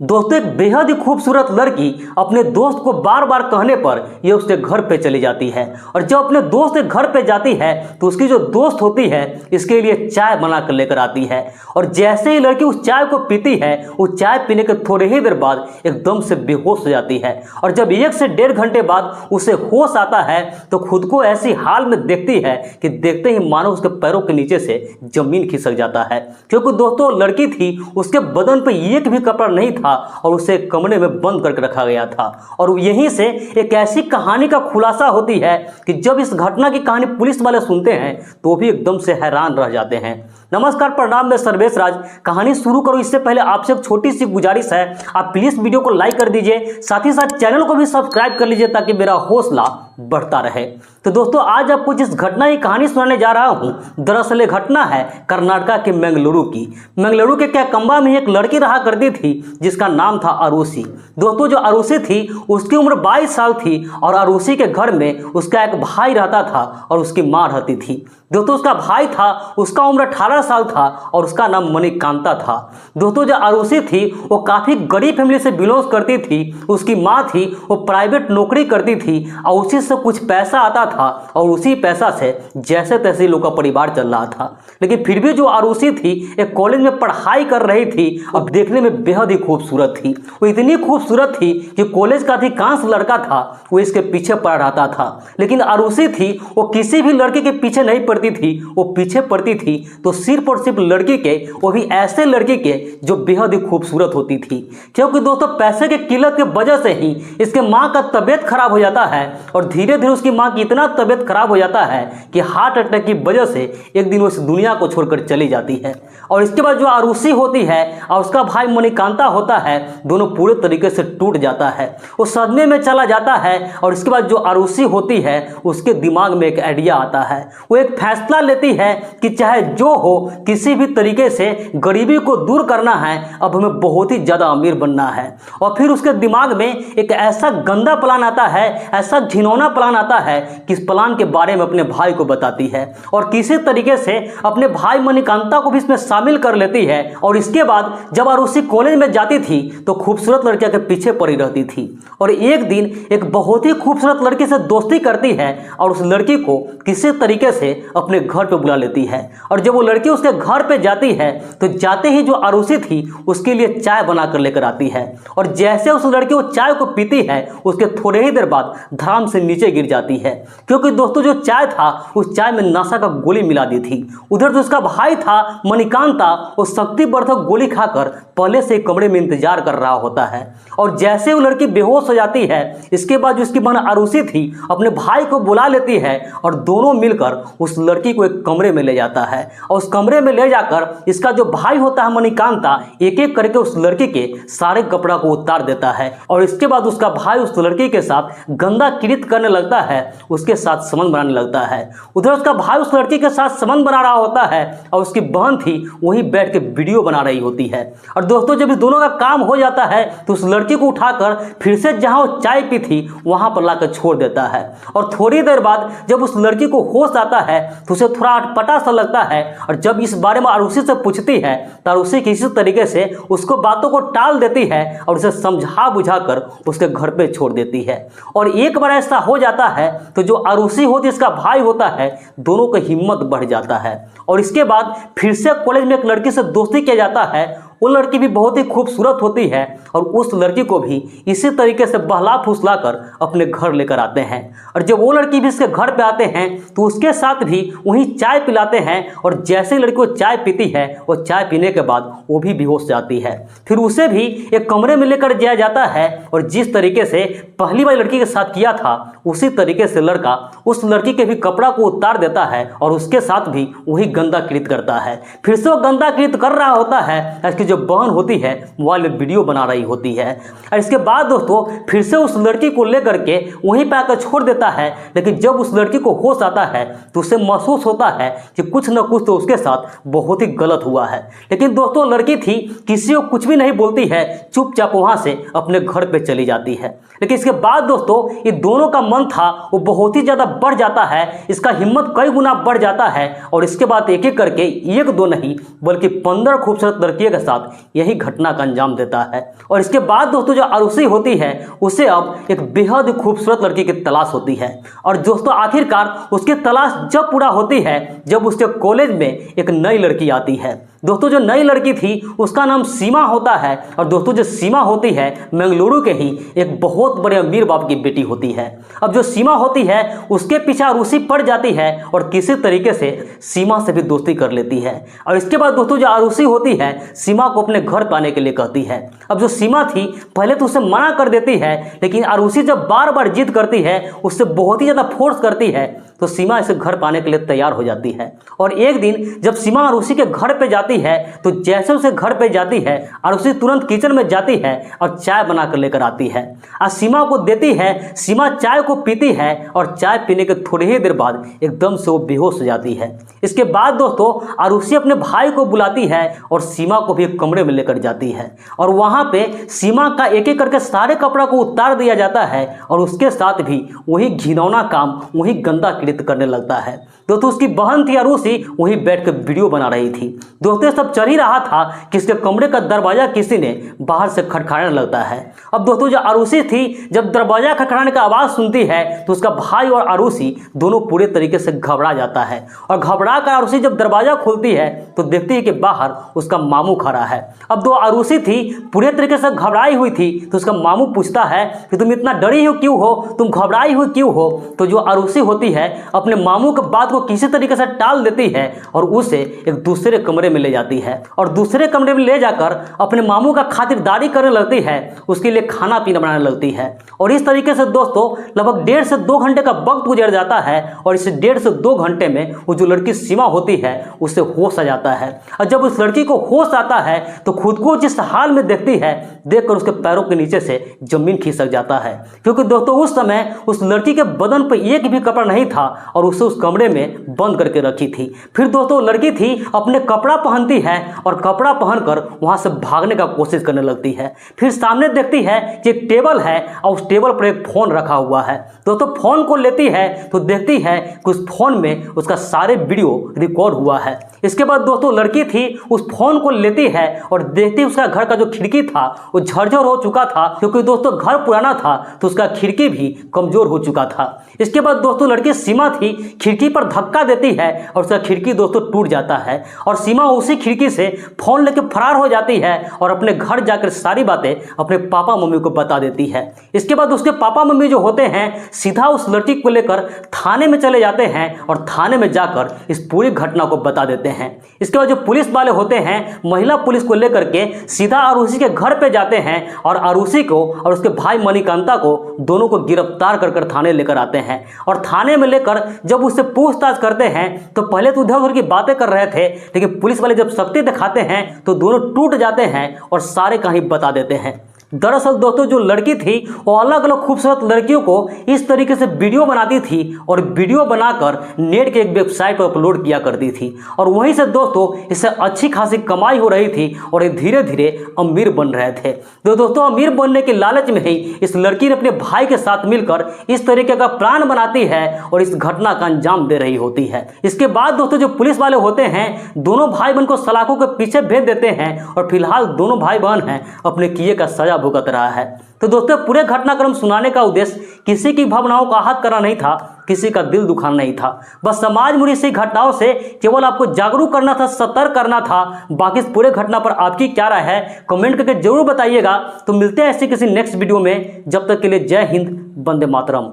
दोस्तों एक बेहद ही खूबसूरत लड़की अपने दोस्त को बार बार कहने पर यह उसके घर पे चली जाती है और जब अपने दोस्त के घर पे जाती है तो उसकी जो दोस्त होती है इसके लिए चाय बना कर लेकर आती है और जैसे ही लड़की उस चाय को पीती है वो चाय पीने के थोड़े ही देर बाद एकदम से बेहोश हो जाती है और जब 1 से 1.5 घंटे बाद उसे होश आता है तो खुद को ऐसी हाल में देखती है कि देखते ही मानो उसके पैरों के नीचे से जमीन खिसक जाता है, क्योंकि दोस्तों लड़की थी उसके बदन पे एक भी कपड़ा नहीं था और उसे कमरे में बंद करके रखा गया था। और यहीं से एक ऐसी कहानी का खुलासा होती है कि जब इस घटना की कहानी पुलिस वाले सुनते हैं तो भी एकदम से हैरान रह जाते हैं। नमस्कार, प्रणाम, मैं सर्वेश राज। कहानी शुरू करूं इससे पहले आपसे एक छोटी सी गुजारिश है, आप प्लीज वीडियो को लाइक कर दीजिए, साथ ही साथ चैनल को भी सब्सक्राइब कर लीजिए ताकि मेरा हौसला बढ़ता रहे। तो दोस्तों आज आपको जिस घटना की कहानी सुनाने जा रहा हूं, दरअसल ये घटना है कर्नाटका के मंगलुरु की। मंगलुरु के कैकंबा में एक लड़की रहा करती थी जिसका नाम था अरुषि। दोस्तों जो अरुषि थी उसकी उम्र 22 साल थी और अरुषि के घर में उसका एक भाई रहता था और उसकी माँ रहती थी। दोस्तों उसका भाई था, उसका उम्र 18 साल था और उसका नाम मणिकांता था। दोस्तों जो अरुषि थी वो काफ़ी गरीब फैमिली से बिलोंग करती थी। उसकी माँ थी वो प्राइवेट नौकरी करती थी और उसी से कुछ पैसा आता था और उसी पैसा से जैसे तैसे लोग का परिवार चल रहा था। लेकिन फिर भी जो अरुषि थी एक कॉलेज में पढ़ाई कर रही थी और देखने में बेहद ही खूबसूरत थी। वो इतनी खूबसूरत थी कि कॉलेज का अधिकांश लड़का था वो इसके पीछे पड़ रहा था। लेकिन अरुषि थी वो किसी भी लड़के के पीछे नहीं पड़ती थी, वो पीछे पड़ती थी तो सिर्फ और सिर्फ लड़की के, वो भी ऐसे लड़के के जो बेहद ही खूबसूरत होती थी। क्योंकि दोस्तों पैसे के किल्लत की वजह से ही इसके माँ का तबीयत खराब हो जाता है और धीरे धीरे उसकी माँ की इतना तबीयत खराब हो जाता है कि हार्ट अटैक की वजह से एक दिन वो इस दुनिया को छोड़कर चली जाती है। और इसके बाद जो अरुषि होती है और उसका भाई मणिकांता होता है, दोनों पूरे तरीके से टूट जाता है, वो सदमे में चला जाता है। और इसके बाद जो अरुषि होती है उसके दिमाग में एक आइडिया आता है, वो एक फैसला लेती है कि चाहे जो हो किसी भी तरीके से गरीबी को दूर करना है, अब हमें बहुत ही ज़्यादा अमीर बनना है। और फिर उसके दिमाग में एक ऐसा गंदा प्लान आता है, ऐसा घिनौना प्लान आता है कि इस प्लान के बारे में अपने भाई को बताती है और किसी तरीके से अपने भाई मणिकांता को भी इसमें शामिल कर लेती है। और इसके बाद जब अरुषि कॉलेज में जाती थी तो खूबसूरत लड़कियों के पीछे पड़ी रहती थी और एक दिन एक बहुत ही खूबसूरत लड़की से दोस्ती करती है और उस लड़की को किसी तरीके से अपने घर पे बुला लेती है। और जब वो लड़की उसके घर पे जाती है तो जाते ही जो अरुषि थी उसके लिए चाय बना कर लेकर आती है और जैसे उस लड़की वो चाय को पीती है उसके थोड़े ही देर बाद धड़ाम से नीचे गिर जाती है, क्योंकि दोस्तों जो चाय था उस चाय में नशा का गोली मिला दी थी। उधर जो उसका भाई था मणिकांता वो शक्तिवर्धक गोली खाकर पहले से कमरे में इंतजार कर रहा होता है और जैसे वो लड़की बेहोश हो जाती है इसके बाद जो उसकी बहन अरुषि थी अपने भाई को बुला लेती है और दोनों मिलकर उस लड़की को एक कमरे में ले जाता है और उस कमरे में ले जाकर इसका जो भाई होता है मणिकांता एक एक करके उस लड़की के सारे कपड़ा को उतार देता है और इसके बाद उसका भाई उस लड़की के साथ गंदा कृत्य करने लगता है, उसके साथ संबंध बनाने लगता है। उधर उसका भाई उस लड़की के साथ संबंध बना रहा होता है और उसकी बहन थी वहीं बैठ के वीडियो बना रही होती है। और दोस्तों जब इस दोनों का काम हो जाता है तो उस लड़की को उठाकर फिर से जहां वो चाय पी थी वहां पर लाकर छोड़ देता है और थोड़ी देर बाद जब उस लड़की को होश आता है तो उसे थोड़ा अटपटा सा लगता है और जब इस बारे में अरुषि से पूछती है तो अरुषि किसी तरीके से उसको बातों को टाल देती है और उसे समझा बुझाकर उसके घर पे छोड़ देती है। और एक बार ऐसा हो जाता है तो जो अरुषि होती इसका भाई होता है दोनों का हिम्मत बढ़ जाता है और इसके बाद फिर से कॉलेज में एक लड़की से दोस्ती किया जाता है। वो लड़की भी बहुत ही खूबसूरत होती है और उस लड़की को भी इसी तरीके से बहला फुसला कर अपने घर लेकर आते हैं और जब वो लड़की भी इसके घर पे आते हैं तो उसके साथ भी वहीं चाय पिलाते हैं और जैसे ही लड़की को चाय पीती है वो चाय पीने के बाद वो भी बेहोश जाती है। फिर उसे भी एक कमरे में लेकर जाया जाता है और जिस तरीके से पहली बार लड़की के साथ किया था उसी तरीके से लड़का उस लड़की के भी कपड़ा को उतार देता है और उसके साथ भी वही गंदा कृत्य करता है। फिर से वो गंदा कृत्य कर रहा होता है, इसकी जो बहन होती है मोबाइल में वीडियो बना रही होती है। और इसके बाद दोस्तों फिर से उस लड़की को लेकर के वहीं पे आकर छोड़ देता है। लेकिन जब उस लड़की को होश आता है तो उसे महसूस होता है कि कुछ न कुछ तो उसके साथ बहुत ही गलत हुआ है। लेकिन दोस्तों लड़की थी किसी को कुछ भी नहीं बोलती है, चुपचाप वहां से अपने घर पे चली जाती है। लेकिन इसके बाद दोस्तों ये दोनों का मन था वो बहुत ही ज्यादा बढ़ जाता है, इसका हिम्मत कई गुना बढ़ जाता है और इसके बाद एक एक करके एक दो नहीं बल्कि 15 खूबसूरत लड़कियों के साथ साथ यही घटना का अंजाम देता है। और इसके बाद दोस्तों जो आरुषि होती है उसे अब एक बेहद खूबसूरत लड़की की तलाश होती है। और दोस्तों आखिरकार उसकी तलाश जब पूरा होती है जब उसके कॉलेज में एक नई लड़की आती है। दोस्तों जो नई लड़की थी उसका नाम सीमा होता है। और दोस्तों जो सीमा होती है मंगलुरु के ही एक बहुत बड़े अमीर बाप की बेटी होती है। अब जो सीमा होती है उसके पीछे आरुषि पड़ जाती है और किसी तरीके से सीमा से भी दोस्ती कर लेती है। और इसके बाद दोस्तों जो आरुषि होती है सीमा को अपने घर पाने के लिए कहती है। अब जो सीमा थी पहले तो उसे मना कर देती है, लेकिन आरुषि जब बार बार जिद करती है, उससे बहुत ही ज़्यादा फोर्स करती है, तो सीमा इसे घर पाने के लिए तैयार हो जाती है। और एक दिन जब सीमा आरुषि के घर पे जाती है तो जैसे उसे घर पे जाती है आरुषि तुरंत किचन में जाती है और चाय बना कर लेकर आती है और सीमा को देती है। सीमा चाय को पीती है और चाय पीने के थोड़ी ही देर बाद एकदम से वो बेहोश हो जाती है। इसके बाद दोस्तों आरुषि अपने भाई को बुलाती है और सीमा को भी एक कमरे में लेकर जाती है और वहां पे सीमा का एक एक करके सारे कपड़ा को उतार दिया जाता है और उसके साथ भी वही घिनौना काम, वही गंदा कृत्य करने लगता है। दोस्तों उसकी बहन थी आरुषि वहीं बैठ कर वीडियो बना रही थी। दोस्तों सब चल ही रहा था कि इसके कमरे का दरवाजा किसी ने बाहर से खटखटाने लगता है। अब दोस्तों जो आरुषि थी जब दरवाजा खटखटाने का आवाज सुनती है तो उसका भाई और आरुषि दोनों पूरे तरीके से घबरा जाता है। और घबरा कर आरुषि जब दरवाजा खोलती है तो देखती है कि बाहर उसका मामू खड़ा है। अब दो आरुषि थी पूरे तरीके से घबराई हुई थी तो उसका मामू पूछता है कि तुम इतना डरी हो क्यों हो, तुम घबराई हुई क्यों हो। तो जो आरुषि होती है अपने मामू के बात को किसी तरीके से टाल देती है और उसे एक दूसरे कमरे में ले जाती है और दूसरे कमरे में ले जाकर अपने मामू का खातिरदारी करने लगती है, उसके लिए खाना पीना बनाने लगती है। और इस तरीके से दोस्तों लगभग 1.5 से 2 घंटे का वक्त गुजर जाता है और इस 1.5 से 2 घंटे में वो जो लड़की सीमा होती है उसे होश आ जाता है। और जब उस लड़की को होश आता है तो खुद को जिस हाल में देखती है देखकर उसके पैरों के नीचे से जमीन खिसक जाता है, क्योंकि दोस्तों उस समय उस लड़की के बदन पर एक भी कपड़ा नहीं था और उसे उस कमरे में बंद करके रखी थी। फिर दोस्तों लड़की थी अपने कपड़ा पहनती है और कपड़ा पहनकर वहां से भागने का कोशिश करने लगती है। फिर सामने देखती है कि एक टेबल है और उस टेबल पर एक फोन रखा हुआ है। दोस्तों फोन को लेती है तो देखती है कि उस फोन में उसका सारे वीडियो रिकॉर्ड हुआ है। इसके बाद दोस्तों लड़की थी उस फोन को लेती है और देखती उसका घर का जो खिड़की था वो झरझर हो चुका था, क्योंकि दोस्तों घर पुराना था तो उसका खिड़की भी कमजोर हो चुका था। इसके बाद दोस्तों लड़की सीमा थी खिड़की पर धक्का देती है और उसका खिड़की दोस्तों टूट जाता है और सीमा उसी खिड़की से फोन लेकर फरार हो जाती है और अपने घर जाकर सारी बातें अपने पापा मम्मी को बता देती है। इसके बाद उसके पापा मम्मी जो होते हैं सीधा उस लड़की को लेकर थाने में चले जाते हैं और थाने में जाकर इस पूरी घटना को बता देते हैं। इसके बाद जो पुलिस वाले होते हैं महिला पुलिस को लेकर के सीधा आरुषि के घर पे जाते हैं और आरुषि को और उसके भाई मणिकांता को दोनों को गिरफ्तार कर थाने लेकर आते हैं। और थाने में लेकर जब उससे पूछताछ करते हैं तो पहले तो उधर उधर की बातें कर रहे थे, लेकिन पुलिस वाले जब सख्ती दिखाते हैं तो दोनों टूट जाते हैं और सारे कहानी बता देते हैं। दरअसल दोस्तों जो लड़की थी वो अलग अलग खूबसूरत लड़कियों को इस तरीके से वीडियो बनाती थी और वीडियो बनाकर नेट के एक वेबसाइट पर अपलोड किया करती थी और वहीं से दोस्तों इससे अच्छी खासी कमाई हो रही थी और ये धीरे धीरे अमीर बन रहे थे। तो दोस्तों अमीर बनने के लालच में ही इस लड़की ने अपने भाई के साथ मिलकर इस तरीके का प्लान बनाती है और इस घटना का अंजाम दे रही होती है। इसके बाद दोस्तों जो पुलिस वाले होते हैं दोनों भाई बहन को सलाखों के पीछे भेज देते हैं और फिलहाल दोनों भाई बहन हैं अपने किए का सजा भुगत रहा है। तो दोस्तों पूरे घटनाक्रम सुनाने का उद्देश्य किसी की भावनाओं का आहत करना नहीं था, किसी का दिल दुखाना नहीं था, बस समाज में ऐसी घटनाओं से केवल आपको जागरूक करना था, सतर्क करना था। बाकी इस पूरे घटना पर आपकी क्या राय है कमेंट करके जरूर बताइएगा। तो मिलते हैं ऐसी किसी नेक्स्ट वीडियो में, जब तक के लिए जय हिंद, वंदे मातरम।